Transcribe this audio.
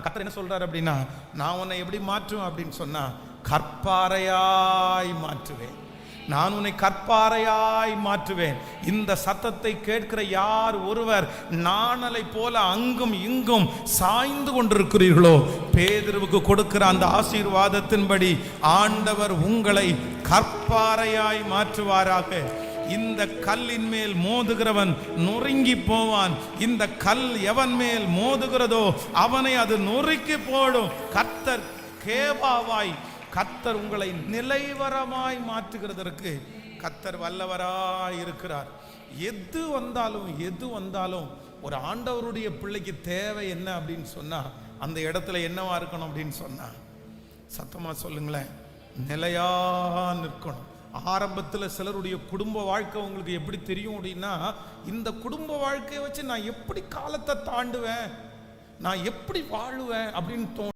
கர்த்தர் என்ன சொல்றாரு அப்படின்னா, நான் உன்னை எப்படி மாற்றுவேன் அப்படின்னு சொன்னா, கற்பாறையாய் மாற்றுவேன். நான் உன்னை கற்பாறையாய் மாற்றுவேன். இந்த சத்தத்தை கேட்கிற யார் ஒருவர் நாணலை போல அங்கும் இங்கும் சாய்ந்து கொண்டிருக்கிறீர்களோ, பேதுருவுக்கு கொடுக்கிற அந்த ஆசீர்வாதத்தின்படி ஆண்டவர் உங்களை கற்பாறையாய் மாற்றுவாராக. இந்த கல்லின் மேல் மோதுகிறவன் நொறுங்கி போவான். இந்த கல் எவன் மேல் மோதுகிறதோ அவனை அது நொறுக்கி போடும். கர்த்தர் கேபாவாய், கர்த்தர் உங்களை நிலைவரமாய் மாற்றுகிறதற்கு கர்த்தர் வல்லவராய் இருக்கிறார். எது வந்தாலும் ஒரு ஆண்டவருடைய பிள்ளைக்கு தேவை என்ன அப்படின்னு சொன்னா, அந்த இடத்துல என்னவா இருக்கணும் அப்படின்னு சொன்னா, சத்தமா சொல்லுங்களேன், நிலையா நிற்கணும். ஆரம்பத்தில் சிலருடைய குடும்ப வாழ்க்கை உங்களுக்கு எப்படி தெரியும் அப்படின்னா, இந்த குடும்ப வாழ்க்கையை வச்சு நான் எப்படி காலத்தை தாண்டுவேன், நான் எப்படி வாழுவேன் அப்படின்னு தோணும்.